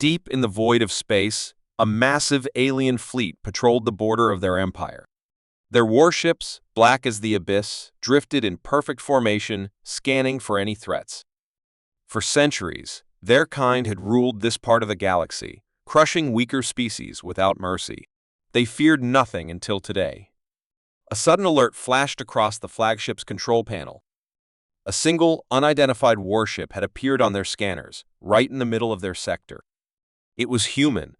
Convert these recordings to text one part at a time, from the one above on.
Deep in the void of space, a massive alien fleet patrolled the border of their empire. Their warships, black as the abyss, drifted in perfect formation, scanning for any threats. For centuries, their kind had ruled this part of the galaxy, crushing weaker species without mercy. They feared nothing until today. A sudden alert flashed across the flagship's control panel. A single, unidentified warship had appeared on their scanners, right in the middle of their sector. It was human.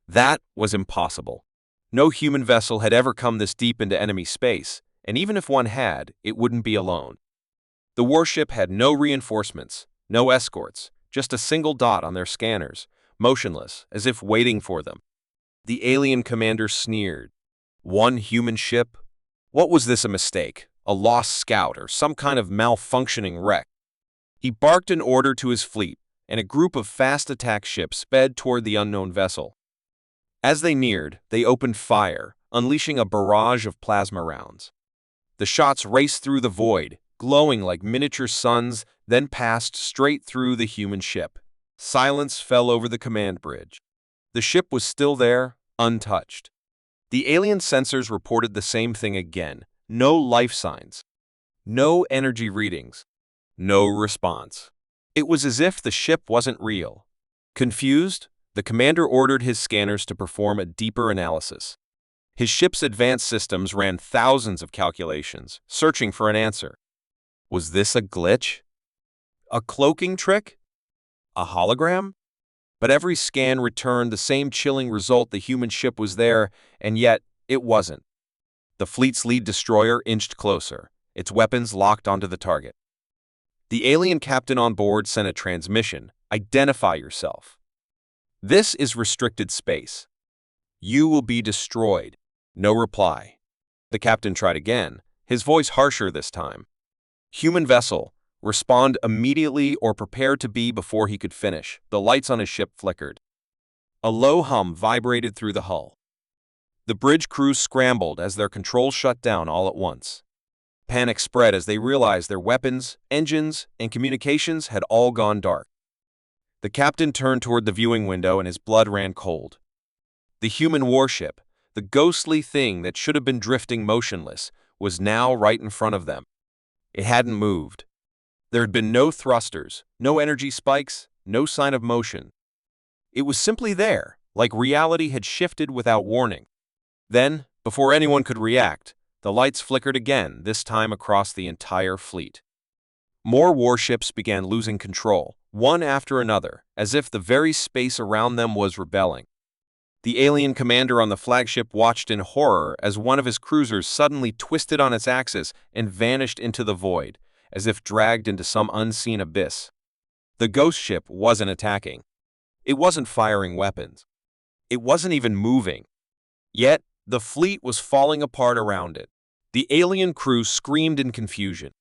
That was impossible. No human vessel had ever come this deep into enemy space, and even if one had, it wouldn't be alone. The warship had no reinforcements, no escorts, just a single dot on their scanners, motionless, as if waiting for them. The alien commander sneered. One human ship? What was this, a mistake? A lost scout or some kind of malfunctioning wreck? He barked an order to his fleet, and a group of fast attack ships sped toward the unknown vessel. As they neared, they opened fire, unleashing a barrage of plasma rounds. The shots raced through the void, glowing like miniature suns, then passed straight through the human ship. Silence fell over the command bridge. The ship was still there, untouched. The alien sensors reported the same thing again. No life signs. No energy readings. No response. It was as if the ship wasn't real. Confused, the commander ordered his scanners to perform a deeper analysis. His ship's advanced systems ran thousands of calculations, searching for an answer. Was this a glitch? A cloaking trick? A hologram? But every scan returned the same chilling result: the human ship was there, and yet it wasn't. The fleet's lead destroyer inched closer, its weapons locked onto the target. The alien captain on board sent a transmission. Identify yourself. This is restricted space. You will be destroyed. No reply. The captain tried again, his voice harsher this time. Human vessel, respond immediately or prepare to be. Before he could finish, the lights on his ship flickered. A low hum vibrated through the hull. The bridge crew scrambled as their controls shut down all at once. Panic spread as they realized their weapons, engines, and communications had all gone dark. The captain turned toward the viewing window and his blood ran cold. The human warship, the ghostly thing that should have been drifting motionless, was now right in front of them. It hadn't moved. There had been no thrusters, no energy spikes, no sign of motion. It was simply there, like reality had shifted without warning. Then, before anyone could react, the lights flickered again, this time across the entire fleet. More warships began losing control, one after another, as if the very space around them was rebelling. The alien commander on the flagship watched in horror as one of his cruisers suddenly twisted on its axis and vanished into the void, as if dragged into some unseen abyss. The ghost ship wasn't attacking. It wasn't firing weapons. It wasn't even moving. Yet, the fleet was falling apart around it. The alien crew screamed in confusion.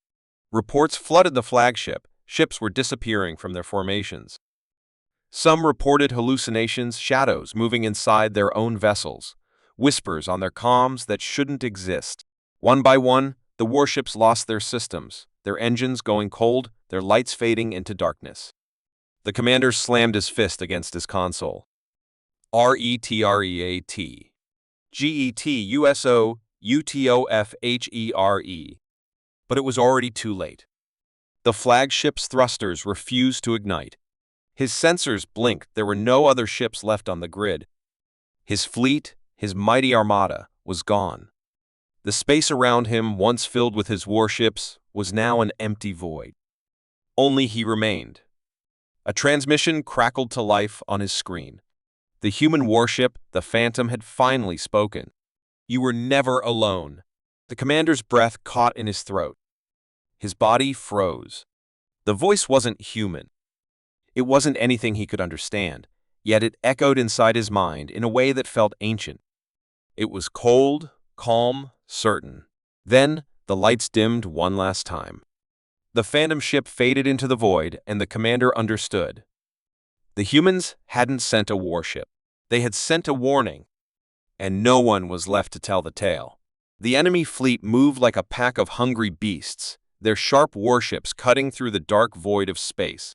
Reports flooded the flagship. Ships were disappearing from their formations. Some reported hallucinations, shadows moving inside their own vessels, whispers on their comms that shouldn't exist. One by one, the warships lost their systems, their engines going cold, their lights fading into darkness. The commander slammed his fist against his console. RETREAT. GETUSOUTOFHERE. But it was already too late. The flagship's thrusters refused to ignite. His sensors blinked. There were no other ships left on the grid. His fleet, his mighty armada, was gone. The space around him, once filled with his warships, was now an empty void. Only he remained. A transmission crackled to life on his screen. The human warship, the Phantom, had finally spoken. You were never alone. The commander's breath caught in his throat. His body froze. The voice wasn't human. It wasn't anything he could understand, yet it echoed inside his mind in a way that felt ancient. It was cold, calm, certain. Then, the lights dimmed one last time. The Phantom ship faded into the void, and the commander understood. The humans hadn't sent a warship. They had sent a warning, and no one was left to tell the tale. The enemy fleet moved like a pack of hungry beasts, their sharp warships cutting through the dark void of space.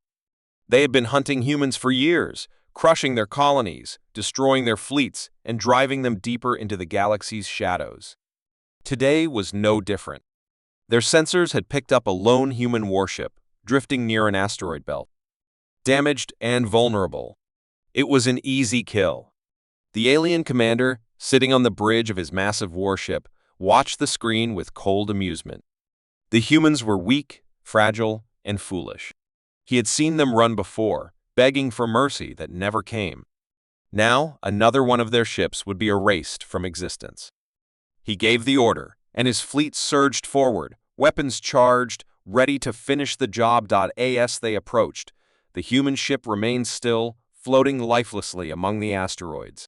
They had been hunting humans for years, crushing their colonies, destroying their fleets, and driving them deeper into the galaxy's shadows. Today was no different. Their sensors had picked up a lone human warship, drifting near an asteroid belt. Damaged and vulnerable. It was an easy kill. The alien commander, sitting on the bridge of his massive warship, watched the screen with cold amusement. The humans were weak, fragile, and foolish. He had seen them run before, begging for mercy that never came. Now, another one of their ships would be erased from existence. He gave the order, and his fleet surged forward, weapons charged, ready to finish the job. As they approached, the human ship remained still, floating lifelessly among the asteroids.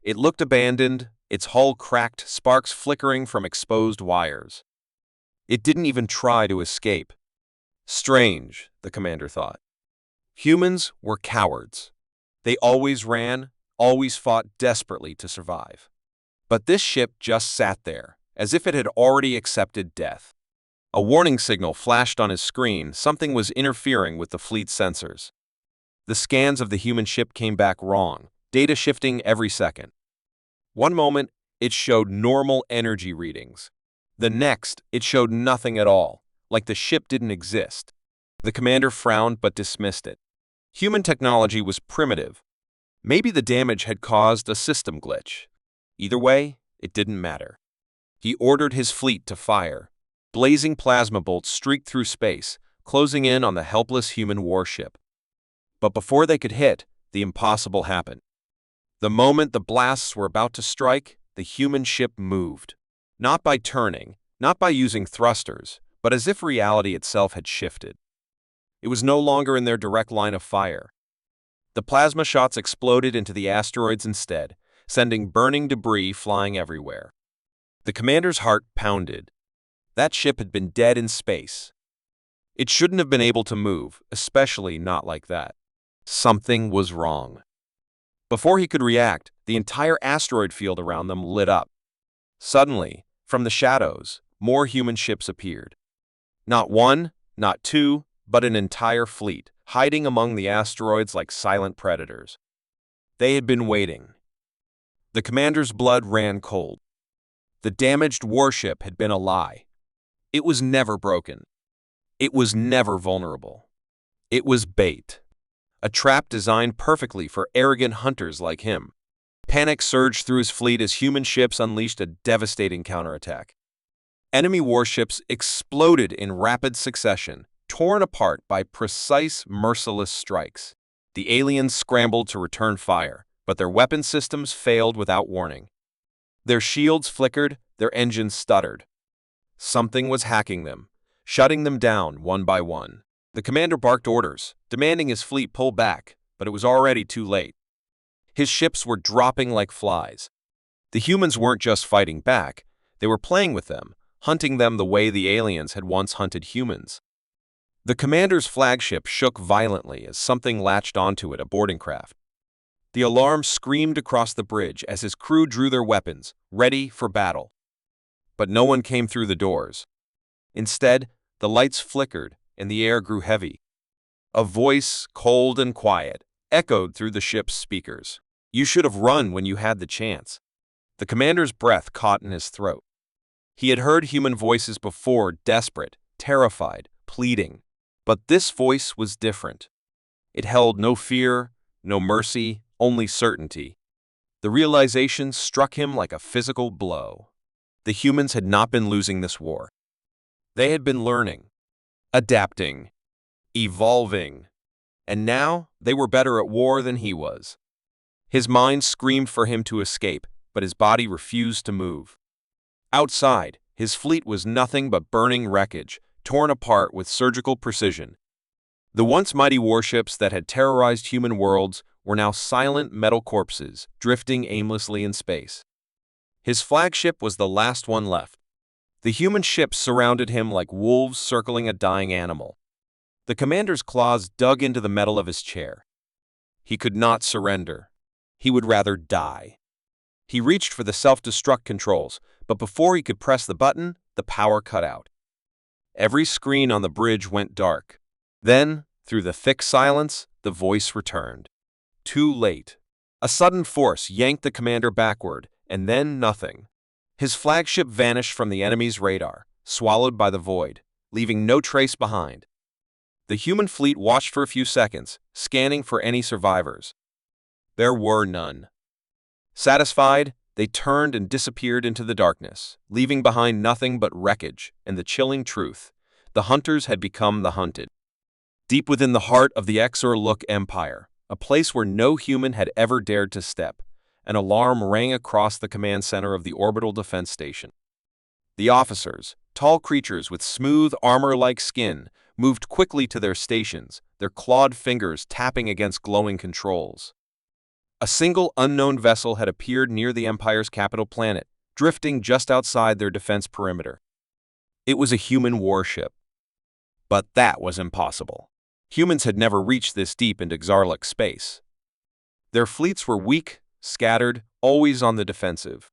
It looked abandoned, its hull cracked, sparks flickering from exposed wires. It didn't even try to escape. Strange, the commander thought. Humans were cowards. They always ran, always fought desperately to survive. But this ship just sat there, as if it had already accepted death. A warning signal flashed on his screen. Something was interfering with the fleet's sensors. The scans of the human ship came back wrong, data shifting every second. One moment, it showed normal energy readings. The next, it showed nothing at all, like the ship didn't exist. The commander frowned but dismissed it. Human technology was primitive. Maybe the damage had caused a system glitch. Either way, it didn't matter. He ordered his fleet to fire. Blazing plasma bolts streaked through space, closing in on the helpless human warship. But before they could hit, the impossible happened. The moment the blasts were about to strike, the human ship moved. Not by turning, not by using thrusters, but as if reality itself had shifted. It was no longer in their direct line of fire. The plasma shots exploded into the asteroids instead, sending burning debris flying everywhere. The commander's heart pounded. That ship had been dead in space. It shouldn't have been able to move, especially not like that. Something was wrong. Before he could react, the entire asteroid field around them lit up. Suddenly, from the shadows, more human ships appeared. Not one, not two, but an entire fleet, hiding among the asteroids like silent predators. They had been waiting. The commander's blood ran cold. The damaged warship had been a lie. It was never broken. It was never vulnerable. It was bait. A trap designed perfectly for arrogant hunters like him. Panic surged through his fleet as human ships unleashed a devastating counterattack. Enemy warships exploded in rapid succession, torn apart by precise, merciless strikes. The aliens scrambled to return fire, but their weapon systems failed without warning. Their shields flickered, their engines stuttered. Something was hacking them, shutting them down one by one. The commander barked orders, demanding his fleet pull back, but it was already too late. His ships were dropping like flies. The humans weren't just fighting back, they were playing with them, hunting them the way the aliens had once hunted humans. The commander's flagship shook violently as something latched onto it, a boarding craft. The alarm screamed across the bridge as his crew drew their weapons, ready for battle. But no one came through the doors. Instead, the lights flickered and the air grew heavy. A voice, cold and quiet, echoed through the ship's speakers. "You should have run when you had the chance." The commander's breath caught in his throat. He had heard human voices before, desperate, terrified, pleading. But this voice was different. It held no fear, no mercy, only certainty. The realization struck him like a physical blow. The humans had not been losing this war. They had been learning, adapting, evolving, and now they were better at war than he was. His mind screamed for him to escape, but his body refused to move. Outside, his fleet was nothing but burning wreckage, torn apart with surgical precision. The once mighty warships that had terrorized human worlds were now silent metal corpses, drifting aimlessly in space. His flagship was the last one left. The human ships surrounded him like wolves circling a dying animal. The commander's claws dug into the metal of his chair. He could not surrender. He would rather die. He reached for the self-destruct controls, but before he could press the button, the power cut out. Every screen on the bridge went dark. Then, through the thick silence, the voice returned. Too late. A sudden force yanked the commander backward, and then nothing. His flagship vanished from the enemy's radar, swallowed by the void, leaving no trace behind. The human fleet watched for a few seconds, scanning for any survivors. There were none. Satisfied, they turned and disappeared into the darkness, leaving behind nothing but wreckage and the chilling truth: the hunters had become the hunted. Deep within the heart of the Exor Empire, a place where no human had ever dared to step, an alarm rang across the command center of the orbital defense station. The officers, tall creatures with smooth armor-like skin, moved quickly to their stations, their clawed fingers tapping against glowing controls. A single unknown vessel had appeared near the Empire's capital planet, drifting just outside their defense perimeter. It was a human warship. But that was impossible. Humans had never reached this deep into Xarlok space. Their fleets were weak, scattered, always on the defensive.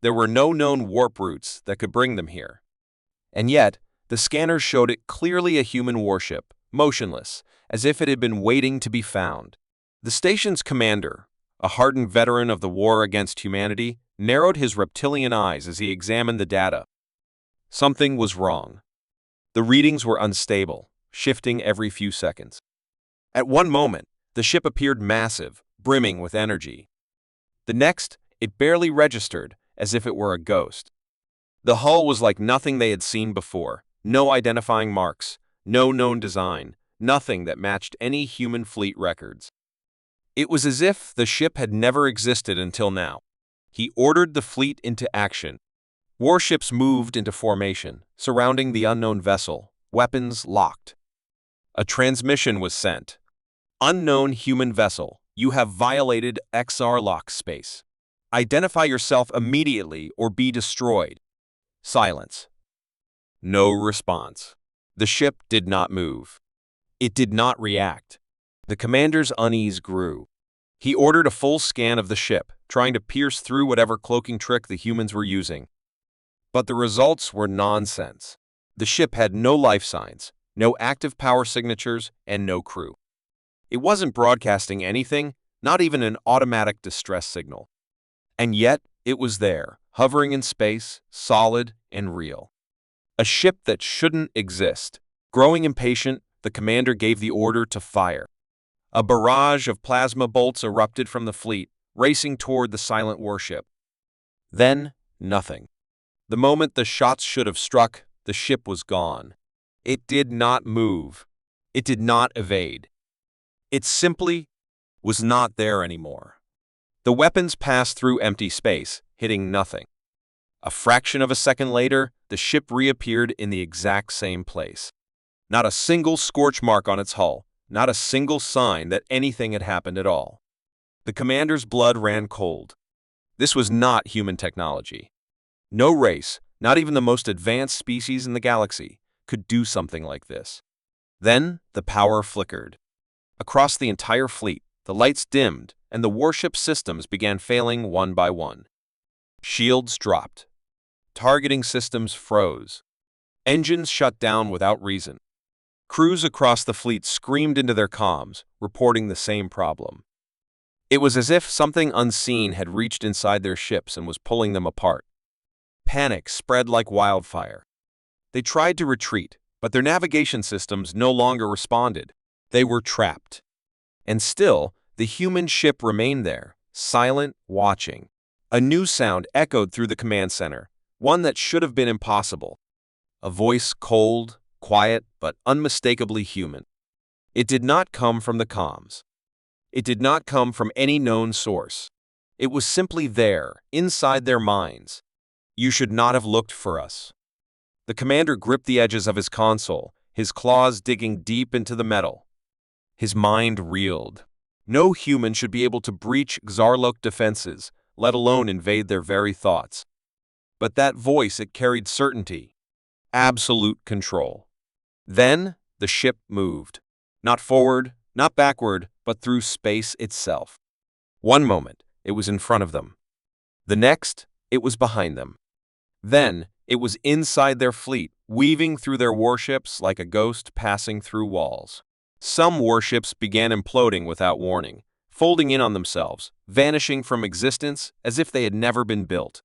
There were no known warp routes that could bring them here. And yet, the scanners showed it clearly a human warship, motionless, as if it had been waiting to be found. The station's commander, a hardened veteran of the war against humanity, narrowed his reptilian eyes as he examined the data. Something was wrong. The readings were unstable, shifting every few seconds. At one moment, the ship appeared massive, brimming with energy. The next, it barely registered, as if it were a ghost. The hull was like nothing they had seen before. No identifying marks, no known design, nothing that matched any human fleet records. It was as if the ship had never existed until now. He ordered the fleet into action. Warships moved into formation, surrounding the unknown vessel, weapons locked. A transmission was sent. Unknown human vessel, you have violated Xarlok space. Identify yourself immediately or be destroyed. Silence. No response. The ship did not move. It did not react. The commander's unease grew. He ordered a full scan of the ship, trying to pierce through whatever cloaking trick the humans were using. But the results were nonsense. The ship had no life signs, no active power signatures, and no crew. It wasn't broadcasting anything, not even an automatic distress signal. And yet, it was there, hovering in space, solid and real. A ship that shouldn't exist. Growing impatient, the commander gave the order to fire. A barrage of plasma bolts erupted from the fleet, racing toward the silent warship. Then, nothing. The moment the shots should have struck, the ship was gone. It did not move. It did not evade. It simply was not there anymore. The weapons passed through empty space, hitting nothing. A fraction of a second later, the ship reappeared in the exact same place. Not a single scorch mark on its hull, not a single sign that anything had happened at all. The commander's blood ran cold. This was not human technology. No race, not even the most advanced species in the galaxy, could do something like this. Then, the power flickered. Across the entire fleet, the lights dimmed, and the warship systems began failing one by one. Shields dropped. Targeting systems froze. Engines shut down without reason. Crews across the fleet screamed into their comms, reporting the same problem. It was as if something unseen had reached inside their ships and was pulling them apart. Panic spread like wildfire. They tried to retreat, but their navigation systems no longer responded. They were trapped. And still, the human ship remained there, silent, watching. A new sound echoed through the command center, one that should have been impossible. A voice cold, quiet, but unmistakably human. It did not come from the comms. It did not come from any known source. It was simply there, inside their minds. You should not have looked for us. The commander gripped the edges of his console, his claws digging deep into the metal. His mind reeled. No human should be able to breach Xarlok defenses, let alone invade their very thoughts. But that voice, it carried certainty. Absolute control. Then, the ship moved. Not forward, not backward, but through space itself. One moment, it was in front of them. The next, it was behind them. Then, it was inside their fleet, weaving through their warships like a ghost passing through walls. Some warships began imploding without warning, folding in on themselves, vanishing from existence as if they had never been built.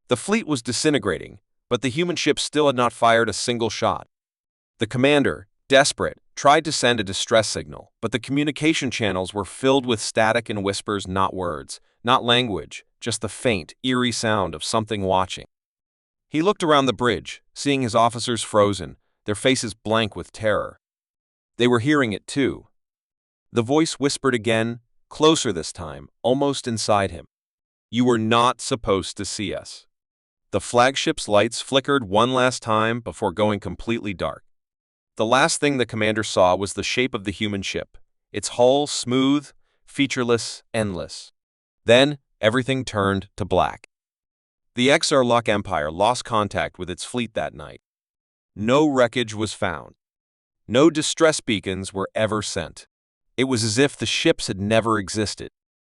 The fleet was disintegrating, but the human ships still had not fired a single shot. The commander, desperate, tried to send a distress signal, but the communication channels were filled with static and whispers, not words, not language, just the faint, eerie sound of something watching. He looked around the bridge, seeing his officers frozen, their faces blank with terror. They were hearing it too. The voice whispered again, closer this time, almost inside him. "You were not supposed to see us." The flagship's lights flickered one last time before going completely dark. The last thing the commander saw was the shape of the human ship, its hull smooth, featureless, endless. Then, everything turned to black. The Xarlock Empire lost contact with its fleet that night. No wreckage was found. No distress beacons were ever sent. It was as if the ships had never existed.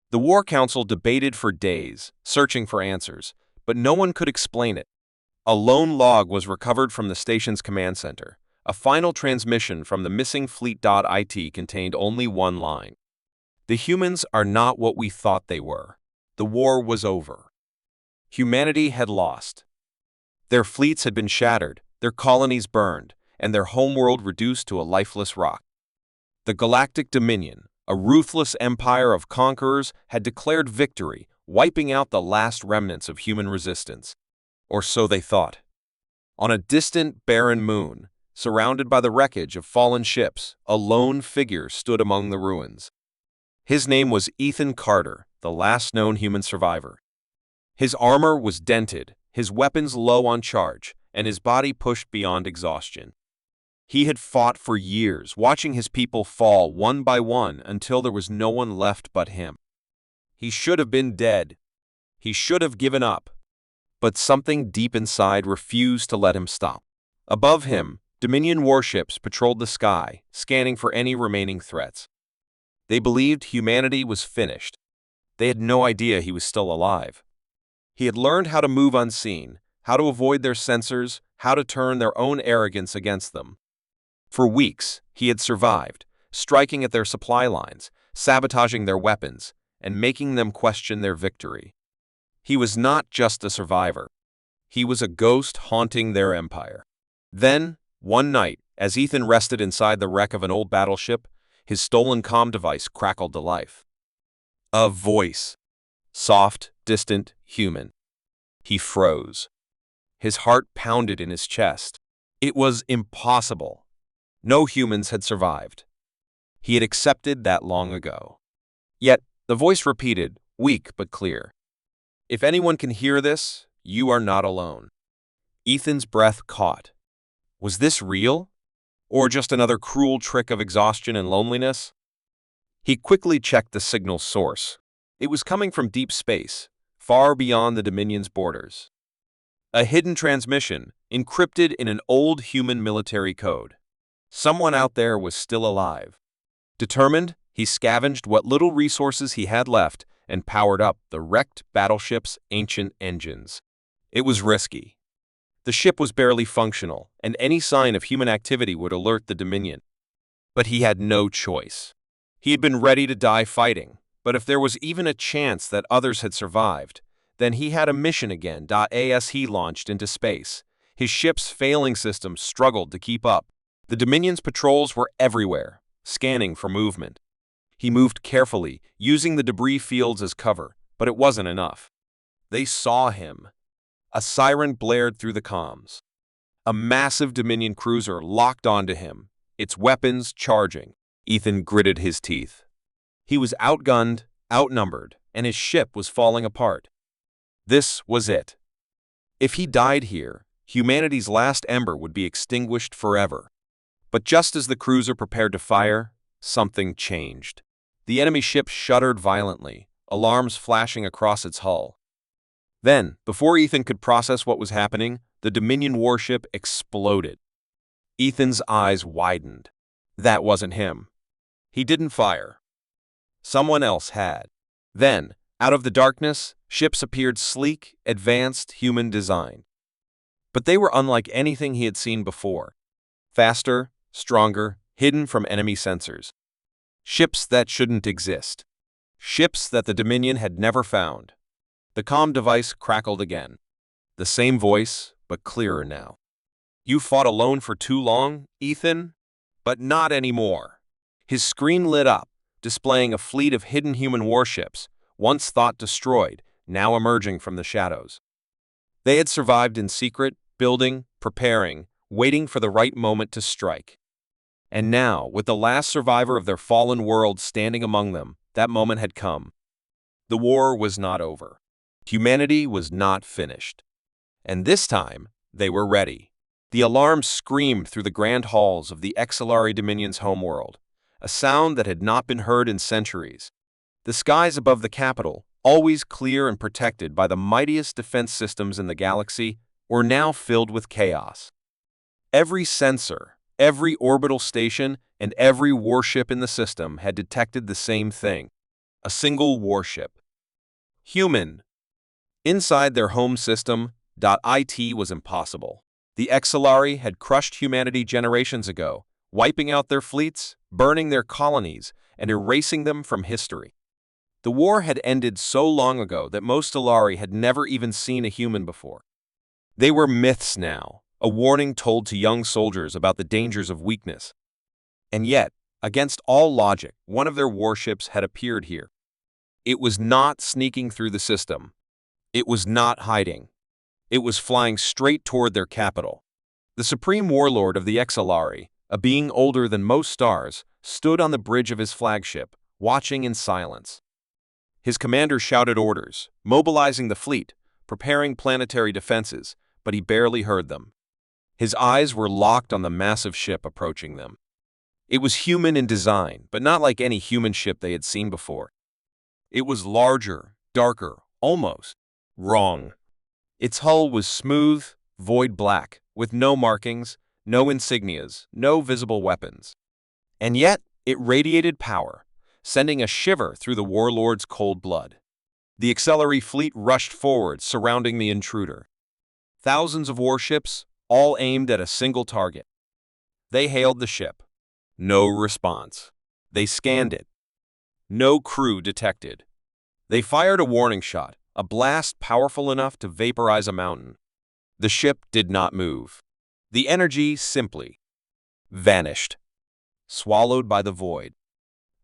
The War Council debated for days, searching for answers, but no one could explain it. A lone log was recovered from the station's command center. A final transmission from the missing fleet.it contained only one line. "The humans are not what we thought they were. The war was over." Humanity had lost. Their fleets had been shattered, their colonies burned, and their homeworld reduced to a lifeless rock. The Galactic Dominion, a ruthless empire of conquerors, had declared victory, wiping out the last remnants of human resistance. Or so they thought. On a distant, barren moon, surrounded by the wreckage of fallen ships, a lone figure stood among the ruins. His name was Ethan Carter, the last known human survivor. His armor was dented, his weapons low on charge, and his body pushed beyond exhaustion. He had fought for years, watching his people fall one by one until there was no one left but him. He should have been dead. He should have given up. But something deep inside refused to let him stop. Above him, Dominion warships patrolled the sky, scanning for any remaining threats. They believed humanity was finished. They had no idea he was still alive. He had learned how to move unseen, how to avoid their sensors, how to turn their own arrogance against them. For weeks, he had survived, striking at their supply lines, sabotaging their weapons, and making them question their victory. He was not just a survivor. He was a ghost haunting their empire. Then, one night, as Ethan rested inside the wreck of an old battleship, his stolen comm device crackled to life. A voice. Soft, distant, human. He froze. His heart pounded in his chest. It was impossible. No humans had survived. He had accepted that long ago. Yet, the voice repeated, weak but clear. "If anyone can hear this, you are not alone." Ethan's breath caught. Was this real? Or just another cruel trick of exhaustion and loneliness? He quickly checked the signal's source. It was coming from deep space, far beyond the Dominion's borders. A hidden transmission, encrypted in an old human military code. Someone out there was still alive. Determined, he scavenged what little resources he had left and powered up the wrecked battleship's ancient engines. It was risky. The ship was barely functional, and any sign of human activity would alert the Dominion. But he had no choice. He had been ready to die fighting, but if there was even a chance that others had survived, then he had a mission again. As he launched into space, his ship's failing systems struggled to keep up. The Dominion's patrols were everywhere, scanning for movement. He moved carefully, using the debris fields as cover, but it wasn't enough. They saw him. A siren blared through the comms. A massive Dominion cruiser locked onto him, its weapons charging. Ethan gritted his teeth. He was outgunned, outnumbered, and his ship was falling apart. This was it. If he died here, humanity's last ember would be extinguished forever. But just as the cruiser prepared to fire, something changed. The enemy ship shuddered violently, alarms flashing across its hull. Then, before Ethan could process what was happening, the Dominion warship exploded. Ethan's eyes widened. That wasn't him. He didn't fire. Someone else had. Then, out of the darkness, ships appeared sleek, advanced, human design. But they were unlike anything he had seen before. Faster, stronger, hidden from enemy sensors. Ships that shouldn't exist. Ships that the Dominion had never found. The comm device crackled again. The same voice, but clearer now. You fought alone for too long, Ethan? But not anymore. His screen lit up, displaying a fleet of hidden human warships, once thought destroyed, now emerging from the shadows. They had survived in secret, building, preparing, waiting for the right moment to strike. And now, with the last survivor of their fallen world standing among them, that moment had come. The war was not over. Humanity was not finished. And this time, they were ready. The alarm screamed through the grand halls of the Exilari Dominion's homeworld, a sound that had not been heard in centuries. The skies above the capital, always clear and protected by the mightiest defense systems in the galaxy, were now filled with chaos. Every sensor, every orbital station, and every warship in the system had detected the same thing: a single warship. Human. Inside their home system, .it was impossible. The Exilari had crushed humanity generations ago, wiping out their fleets, burning their colonies, and erasing them from history. The war had ended so long ago that most Ilari had never even seen a human before. They were myths now, a warning told to young soldiers about the dangers of weakness. And yet, against all logic, one of their warships had appeared here. It was not sneaking through the system. It was not hiding. It was flying straight toward their capital. The supreme warlord of the Exilari, a being older than most stars, stood on the bridge of his flagship, watching in silence. His commander shouted orders, mobilizing the fleet, preparing planetary defenses, but he barely heard them. His eyes were locked on the massive ship approaching them. It was human in design, but not like any human ship they had seen before. It was larger, darker, almost wrong. Its hull was smooth, void black, with no markings, no insignias, no visible weapons. And yet, it radiated power, sending a shiver through the warlord's cold blood. The Exilari fleet rushed forward, surrounding the intruder. Thousands of warships, all aimed at a single target. They hailed the ship. No response. They scanned it. No crew detected. They fired a warning shot, a blast powerful enough to vaporize a mountain. The ship did not move. The energy simply vanished, swallowed by the void,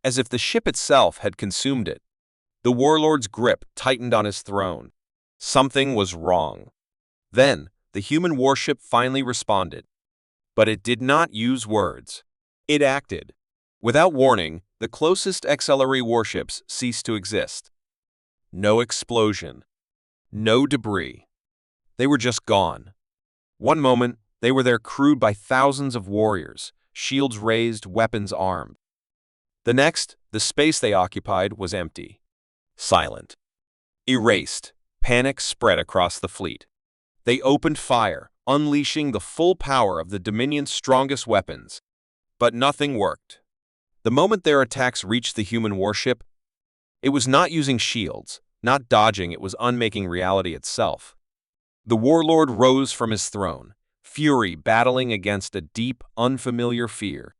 as if the ship itself had consumed it. The warlord's grip tightened on his throne. Something was wrong. Then, the human warship finally responded. But it did not use words. It acted. Without warning, the closest Exilari warships ceased to exist. No explosion. No debris. They were just gone. One moment, they were there crewed by thousands of warriors, shields raised, weapons armed. The next, the space they occupied was empty. Silent. Erased. Panic spread across the fleet. They opened fire, unleashing the full power of the Dominion's strongest weapons. But nothing worked. The moment their attacks reached the human warship, it was not using shields, not dodging, it was unmaking reality itself. The warlord rose from his throne, fury battling against a deep, unfamiliar fear.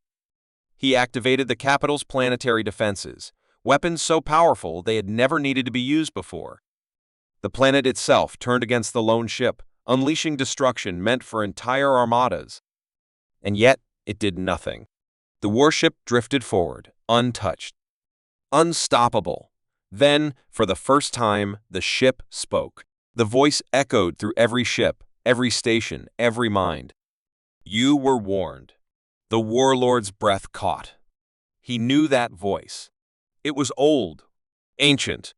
He activated the capital's planetary defenses, weapons so powerful they had never needed to be used before. The planet itself turned against the lone ship, unleashing destruction meant for entire armadas. And yet, it did nothing. The warship drifted forward, untouched. Unstoppable. Then, for the first time, the ship spoke. The voice echoed through every ship, every station, every mind. You were warned. The warlord's breath caught. He knew that voice. It was old, ancient.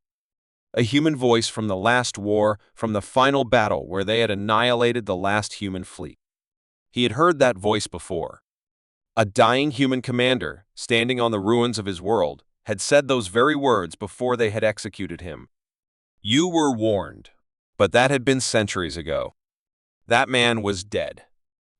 A human voice from the last war, from the final battle where they had annihilated the last human fleet. He had heard that voice before. A dying human commander, standing on the ruins of his world, had said those very words before they had executed him. You were warned. But that had been centuries ago. That man was dead.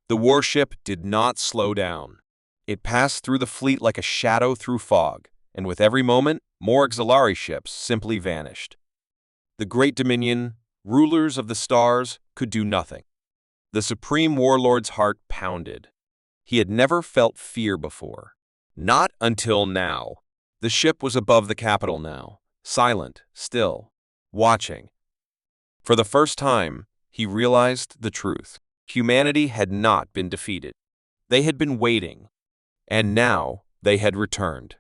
The warship did not slow down. It passed through the fleet like a shadow through fog, and with every moment, more Exilari ships simply vanished. The Great Dominion, rulers of the stars, could do nothing. The Supreme Warlord's heart pounded. He had never felt fear before. Not until now. The ship was above the capital now, silent, still, watching. For the first time, he realized the truth. Humanity had not been defeated. They had been waiting, and now they had returned.